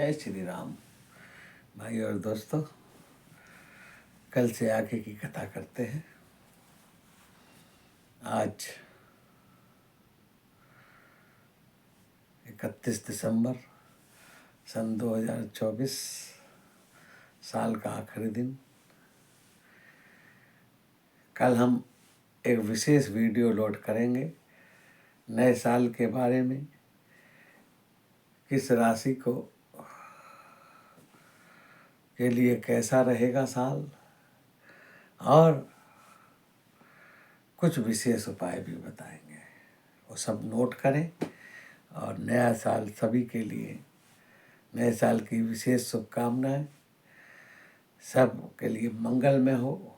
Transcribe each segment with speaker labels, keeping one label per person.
Speaker 1: जय श्री राम। भाई और दोस्तों, कल से आगे की कथा करते हैं। आज 31 दिसंबर सन 2024, साल का आखिरी दिन। कल हम एक विशेष वीडियो लोड करेंगे नए साल के बारे में। किस राशि को के लिए कैसा रहेगा साल, और कुछ विशेष उपाय भी बताएंगे। वो सब नोट करें और नया साल सभी के लिए, नए साल की विशेष शुभकामनाएं सब के लिए मंगलमय हो।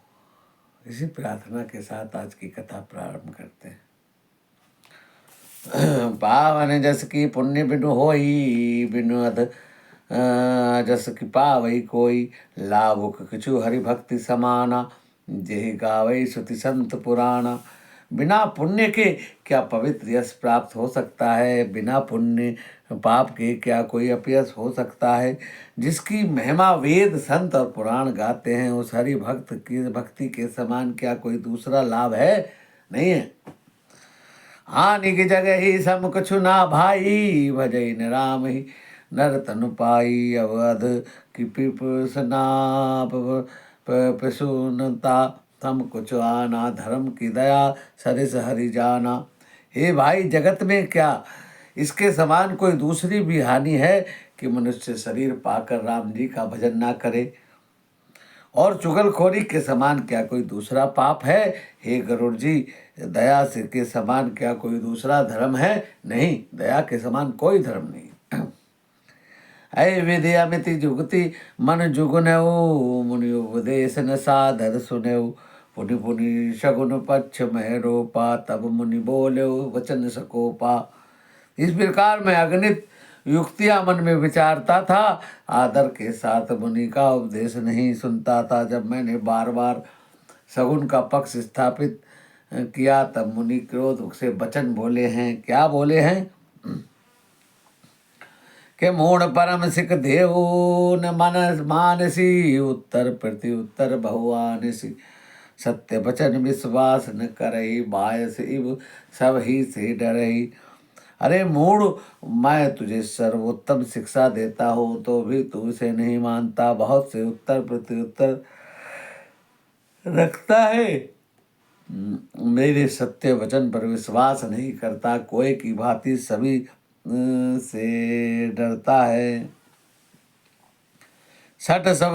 Speaker 1: इसी प्रार्थना के साथ आज की कथा प्रारंभ करते हैं। पावन जस की पुण्य बिनु होई, बिनु अध जस की पावई कोई, लाभुक किछु हरि भक्ति समाना, जेहि गावई श्रुति संत पुराना। बिना पुण्य के क्या पवित्र यश प्राप्त हो सकता है? बिना पुण्य पाप के क्या कोई अपयश हो सकता है? जिसकी महिमा वेद संत और पुराण गाते हैं, उस हरि भक्त की भक्ति के समान क्या कोई दूसरा लाभ है? नहीं है। हानि की जगह ही सम कछु ना भाई, भजई न राम ही नर तनु पाई। अवध की पिपसना पिसुनता, सम कुछ आना धर्म की दया, सरिस हरि जाना। हे भाई, जगत में क्या इसके समान कोई दूसरी भी हानि है कि मनुष्य शरीर पाकर राम जी का भजन ना करे? और चुगलखोरी के समान क्या कोई दूसरा पाप है? हे गरुड़ जी, दया से के समान क्या कोई दूसरा धर्म है? नहीं, दया के समान कोई धर्म नहीं। ऐ विद्या मिति जुगति मन जुगनऊ, मुनि उपदेश न सादर सुनेऊ। पुनि पुनि शगुन पक्ष में रोपा, तब मुनि बोले वचन सकोपा। इस प्रकार मैं अगणित युक्तियां मन में विचारता था, आदर के साथ मुनि का उपदेश नहीं सुनता था। जब मैंने बार बार सगुन का पक्ष स्थापित किया, तब मुनि क्रोध से वचन बोले हैं। क्या बोले हैं? के मूण परम सिख देव न मन मानसी, उत्तर प्रति उत्तर बहुआनसी। सत्य वचन विश्वास न करई, बायस इव सब ही से डरई। अरे मूढ़, मैं तुझे सर्वोत्तम शिक्षा देता हूँ तो भी तू उसे नहीं मानता। बहुत से उत्तर प्रत्युत्तर रखता है, मेरे सत्य वचन पर विश्वास नहीं करता। कोई की भांति सभी से डरता है। सठ सब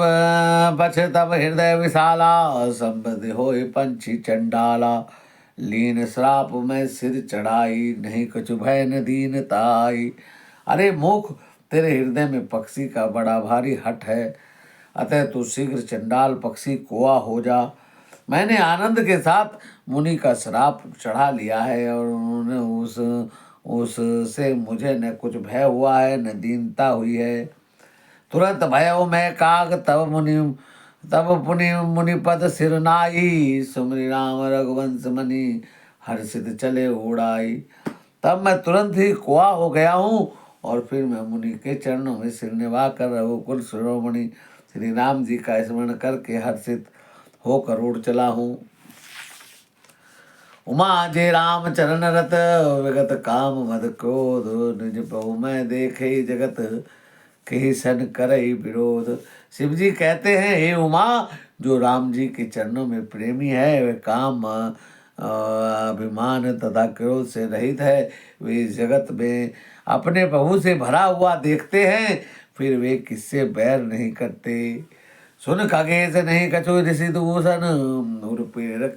Speaker 1: बछ तब हृदय विशाला, संबंध होए पंछी चंडाला। लीन श्राप में सिर चढ़ाई, नहीं कछु भय न दीनताई। अरे मूर्ख, तेरे हृदय में पक्षी का बड़ा भारी हठ है, अतः तू शीघ्र चंडाल पक्षी कोआ हो जा। मैंने आनंद के साथ मुनि का श्राप चढ़ा लिया है, और उन्होंने उससे मुझे न कुछ भय हुआ है न दीनता हुई है। तुरंत भयो मैं काग, तब पुनि मुनिपद सिर नाई। सुमरि राम रघुवंश मनि, हर्षित चले उड़ाई। तब मैं तुरंत ही कुआ हो गया हूँ, और फिर मैं मुनि के चरणों में सिर निभा कर रघुकुल शिरोमणि श्री राम जी का स्मरण करके हर्षित होकर उड़ चला हूँ। उमा जे राम चरण रत, विगत काम मद क्रोध। निज बहु मैं देखे जगत, कही सन करई विरोध। शिव जी कहते हैं, हे उमा, जो राम जी के चरणों में प्रेमी है, वे काम अभिमान तथा क्रोध से रहित है। वे इस जगत में अपने प्रभु से भरा हुआ देखते हैं, फिर वे किससे बैर नहीं करते। सुन खगेश नहीं कछु ऋषि दूषण, उर प्रेरक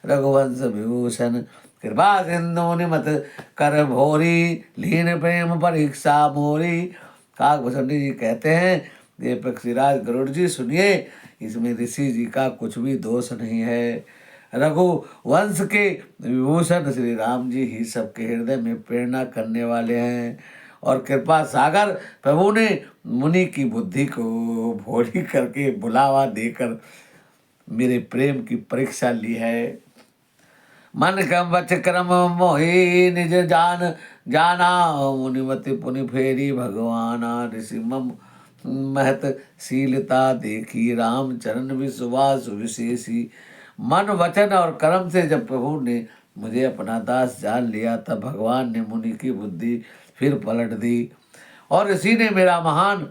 Speaker 1: रघुवंश विभूषण। कृपा सिंधु निमत कर भोरी, लीन प्रेम परीक्षा मोरी। काकभूषण जी कहते हैं, ये पक्षीराज गरुड़ जी सुनिए, इसमें ऋषि जी का कुछ भी दोष नहीं है। रघुवंश के विभूषण श्री राम जी ही सबके हृदय में प्रेरणा करने वाले हैं, और कृपा सागर प्रभु ने मुनि की बुद्धि को भोली करके बुलावा देकर मेरे प्रेम की परीक्षा ली है। मन कम बच क्रम मोहि, निज जाना। मुनिमति पुनि फेरी भगवाना। ऋषि मम महतशीलता देखी, राम चरण विश्वास विशेषी। मन वचन और कर्म से जब प्रभु ने मुझे अपना दास जान लिया, तब भगवान ने मुनि की बुद्धि फिर पलट दी और इसी ने मेरा महान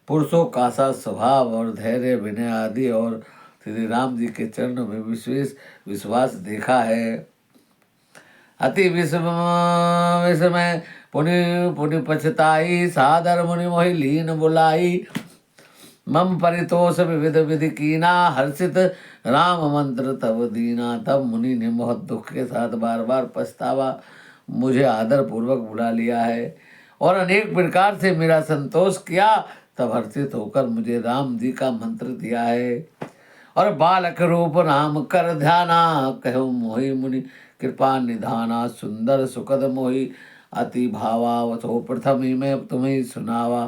Speaker 1: पुरुषों का सा स्वभाव और धैर्य विनय आदि और श्री राम जी के चरणों में विशेष विश्वास देखा है। अति विस्मय पुनि पुनि पछताई, सादर मुनि मोहि लीन बुलाई। मम परितोष विविध विधि कीना, हर्षित राम मंत्र तब दीना। तब मुनि ने बहुत दुख के साथ बार बार पछतावा मुझे आदर पूर्वक बुला लिया है और अनेक प्रकार से मेरा संतोष किया। तब हर्षित होकर मुझे राम जी का मंत्र दिया है और बालक रूप राम कर ध्याना, कहो मोहि मुनि कृपा निधाना। सुंदर सुखद मोहि अति भावा, वसो प्रथम ही मैं तुम्हें सुनावा।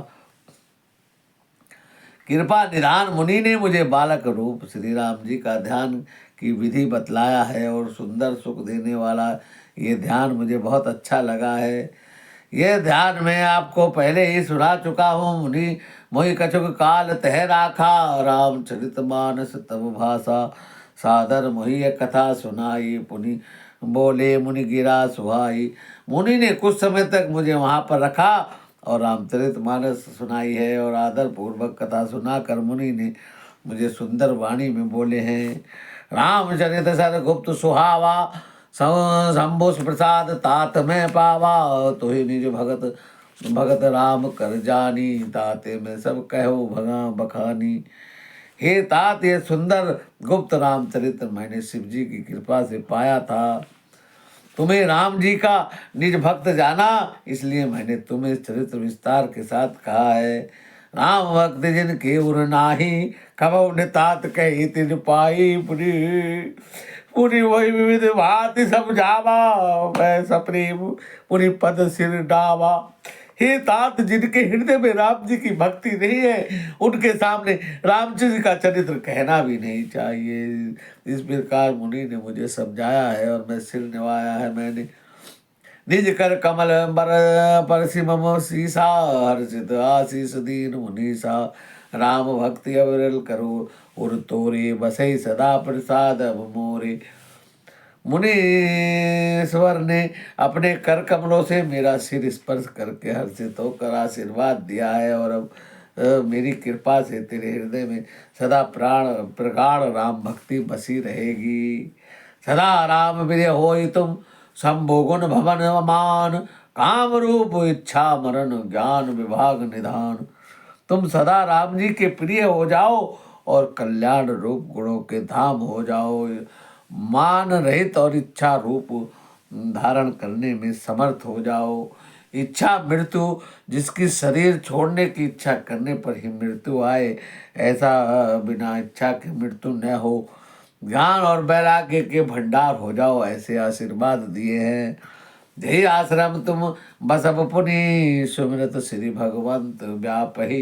Speaker 1: कृपा निधान मुनि ने मुझे बालक रूप श्री राम जी का ध्यान की विधि बतलाया है और सुंदर सुख देने वाला ये ध्यान मुझे बहुत अच्छा लगा है। यह ध्यान मैं आपको पहले ही सुना चुका हूँ। मुनि मोहि कछुक काल तह राखा, रामचरित मानस तब भाषा। सादर मोहि यह कथा सुनाई, पुनि बोले मुनि गिरा सुहाई। मुनि ने कुछ समय तक मुझे वहाँ पर रखा और रामचरित मानस सुनाई है और आदर पूर्वक कथा सुनाकर मुनि ने मुझे सुंदर वाणी में बोले हैं। रामचरित सर गुप्त सुहावा, शंभुष प्रसाद तात में पावा। तो ही निज भगत भगत राम कर जानी, ताते में सब कहो भगा बखानी। हे तात, ये सुंदर गुप्त रामचरित्र मैंने शिव जी की कृपा से पाया था। तुम्हें राम जी का निज भक्त जाना, इसलिए मैंने तुम्हें चरित्र विस्तार के साथ कहा है। राम भक्त जिन के उर नाही, कबहु नितात कही तिज पाई। पुरी पुरी वही विविध भांति समझावा, वै सप्रेम पुरी पद सिर डावा। हे तात, जिनके हृदय में राम जी की भक्ति नहीं है, उनके सामने रामचंद्र जी का चरित्र कहना भी नहीं चाहिए। इस प्रकार मुनि ने मुझे समझाया है और मैं सिर निभाया है। मैंने निज कर कमल बर परसि मम सीसा, हर्षित आशीष दीन मुनीसा। राम भक्ति अविरल करो उर तोरे, बसई सदा प्रसाद अब मोरे। मुनीश्वर ने अपने कर कमलों से मेरा सिर स्पर्श करके हर्षित होकर आशीर्वाद दिया है और अब मेरी कृपा से तेरे हृदय में सदा प्राण प्रगाढ़ राम भक्ति बसी रहेगी। सदा राम प्रिय होई तुम, शंभु गुण भवन मान। काम रूप इच्छा मरण, ज्ञान विभाग निधान। तुम सदा राम जी के प्रिय हो जाओ और कल्याण रूप गुणों के धाम हो जाओ। मान रहित और इच्छा रूप धारण करने में समर्थ हो जाओ। इच्छा मृत्यु, जिसकी शरीर छोड़ने की इच्छा करने पर ही मृत्यु आए, ऐसा बिना इच्छा के मृत्यु न हो। ज्ञान और वैराग्य के भंडार हो जाओ, ऐसे आशीर्वाद दिए हैं। ध्येय आश्रम तुम बसब पुनि, सुमिरत श्री भगवंत व्यापहि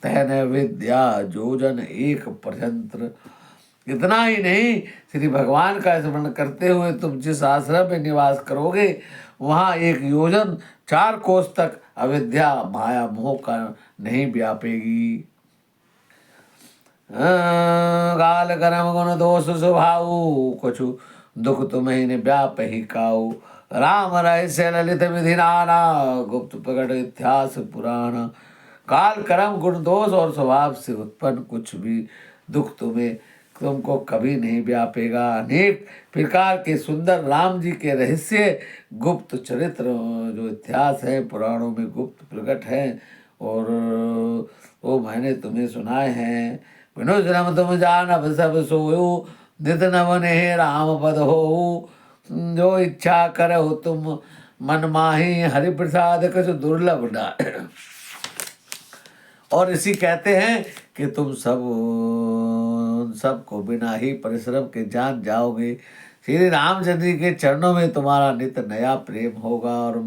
Speaker 1: तहन विद्या जोजन एक प्रजंत्र। इतना ही नहीं, श्री भगवान का स्मरण करते हुए तुम जिस आश्रम में निवास करोगे, वहाँ 1 योजन 4 कोस तक अविद्या माया मोह का नहीं व्यापेगी। गाल कर्म गुण दोष स्वभाव, कछु दुख तुम्हें न व्याप ही काऊ। राम रहस्य ललित विधि नाना, गुप्त प्रकट इतिहास पुराना। काल कर्म गुण दोष और स्वभाव से उत्पन्न कुछ भी दुख तुमको कभी नहीं व्यापेगा। अनेक प्रकार के सुंदर राम जी के रहस्य गुप्त चरित्र जो इतिहास है, पुराणों में गुप्त प्रकट है और वो मैंने तुम्हें सुनाए हैं। विनो जन्म तुम जान अब सब सोयो, नित नवन हे राम पद हो। जो इच्छा करो तुम मन माही, हरि प्रसाद कछ दुर्लभ ना। और इसी कहते हैं कि तुम सबको बिना ही परिश्रम के जान जाओगे। श्री रामचंद्र जी के चरणों में तुम्हारा नित नया प्रेम होगा और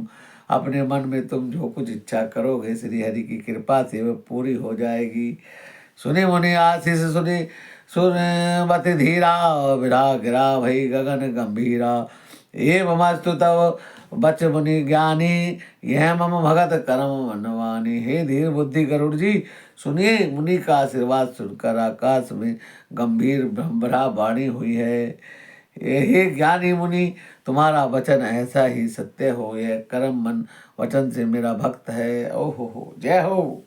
Speaker 1: अपने मन में तुम जो कुछ इच्छा करोगे, श्री हरि की कृपा से वह पूरी हो जाएगी। सुने मुनि आशीष सुने सुनबत धीरा, विरा गिरा भई गगन गंभीरा। एवमस्तु तव बच मुनि ज्ञानी, यह मम भगत कर्म मनवानी। हे धीर बुद्धि गरुड़ जी, सुनिए, मुनि का आशीर्वाद सुनकर आकाश में गंभीर भ्रमरा वाणी हुई है। हे ज्ञानी मुनि, तुम्हारा वचन ऐसा ही सत्य हो, यह कर्म मन वचन से मेरा भक्त है। ओहो हो, जय हो।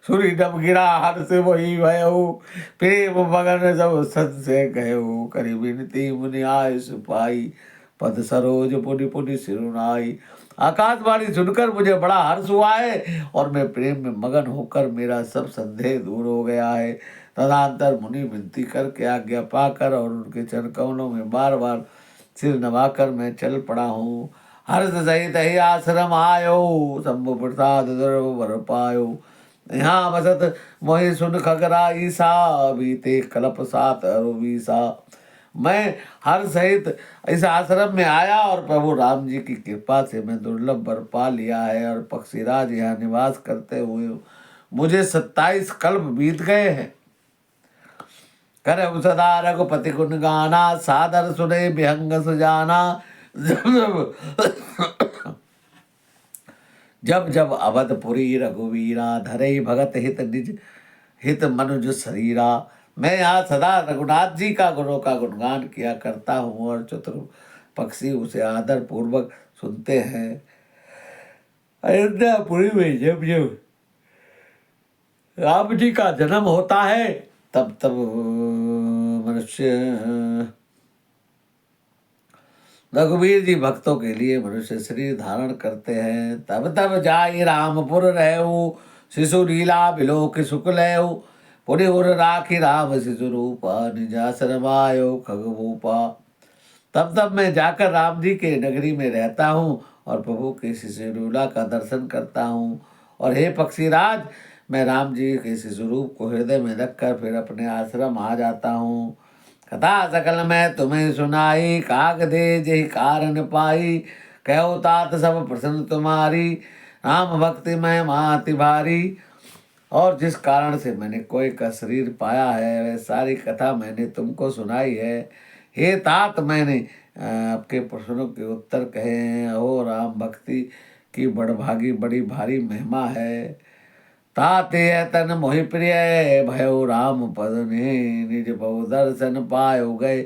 Speaker 1: सूर्य डब गिरा हर से वही भयो, प्रेम मगन सब सत से गयो। करी विनती मुनि आय सुपाई, पद सरोज पुनि पुनि सिरुनाई। आकाशवाणी सुनकर मुझे बड़ा हर्ष हुआ है और मैं प्रेम में मगन होकर मेरा सब संदेह दूर हो गया है। तदनंतर मुनि विनती करके आज्ञा पाकर और उनके चरण कमलों में बार बार सिर नवाकर मैं चल पड़ा हूँ। हर्ष सहित ही आश्रम आयो, शंभु प्रसाद दुर्भ वर पायो। यहाँ बसत मोहि सुन खगरा ईसा, बीते कल्प सात अरुवीसा। मैं हर सहित इस आश्रम में आया और प्रभु राम जी की कृपा से मैं दुर्लभ वर पा लिया है और पक्षीराज यहाँ निवास करते हुए मुझे 27 कल्प बीत गए हैं। करे सदा रघुपति गुण गाना, सादर सुने विहंग सुजाना। जब जब अवधपुरी रघुवीरा, धरे भगत हित निज हित मनुज शरीरा। मैं यहाँ सदा रघुनाथ जी का गुणों का गुणगान किया करता हूँ और चतुर पक्षी उसे आदर पूर्वक सुनते हैं। अयोध्यापुरी में जब जब राम जी का जन्म होता है तब तब मनुष्य रघुवीर जी भक्तों के लिए मनुष्य शरीर धारण करते हैं। तब तब जाई रामपुर रहु, शिशु लीला बिलोक शुक्ल पुनि उर राखी राम शिशु रूपा, निजाश्रम आयो खगभूपा। तब तब मैं जाकर राम जी के नगरी में रहता हूँ और प्रभु के शिशु लीला का दर्शन करता हूँ। और हे पक्षीराज, मैं राम जी के शिशु रूप को हृदय में रखकर फिर अपने आश्रम आ जाता हूँ। कथा सकल मैं तुम्हें सुनाई, काग दे जही कारण पाई। कहो तात सब प्रसन्न तुम्हारी, राम भक्ति में माति भारी। और जिस कारण से मैंने कोई का शरीर पाया है वह सारी कथा मैंने तुमको सुनाई है। हे तात, मैंने आपके प्रश्नों के उत्तर कहे हैं। ओ राम भक्ति की बड़भागी बड़ी भारी महिमा है। ताते तन मोहि प्रिय, भयो राम पद ने, निज बहु दर्शन पायो गए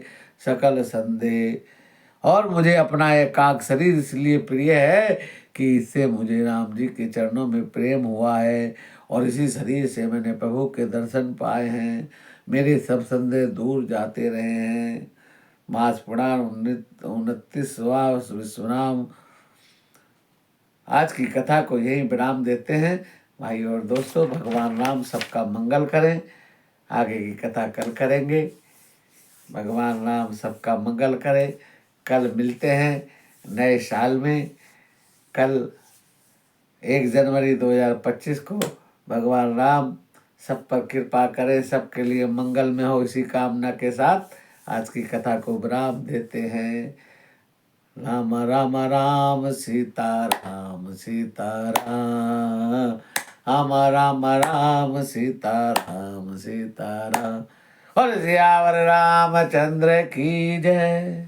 Speaker 1: सकल संदेह। और मुझे अपना एकाक शरीर इसलिए प्रिय है कि इससे मुझे राम जी के चरणों में प्रेम हुआ है और इसी शरीर से मैंने प्रभु के दर्शन पाए हैं। मेरे सब संदेह दूर जाते रहे हैं। मास पुराण 29वां विश्वनाम। आज की कथा को यही विराम देते हैं। भाई और दोस्तों, भगवान राम सबका मंगल करें। आगे की कथा कल करेंगे। भगवान राम सबका मंगल करें। कल मिलते हैं नए साल में। कल 1 जनवरी 2025 को भगवान राम सब पर कृपा करें, सबके लिए मंगल में हो, इसी कामना के साथ आज की कथा को विराम देते हैं। राम राम राम सीता राम सीता राम, राम राम राम सीता राम सीता राम। और सियावर रामचंद्र की जय।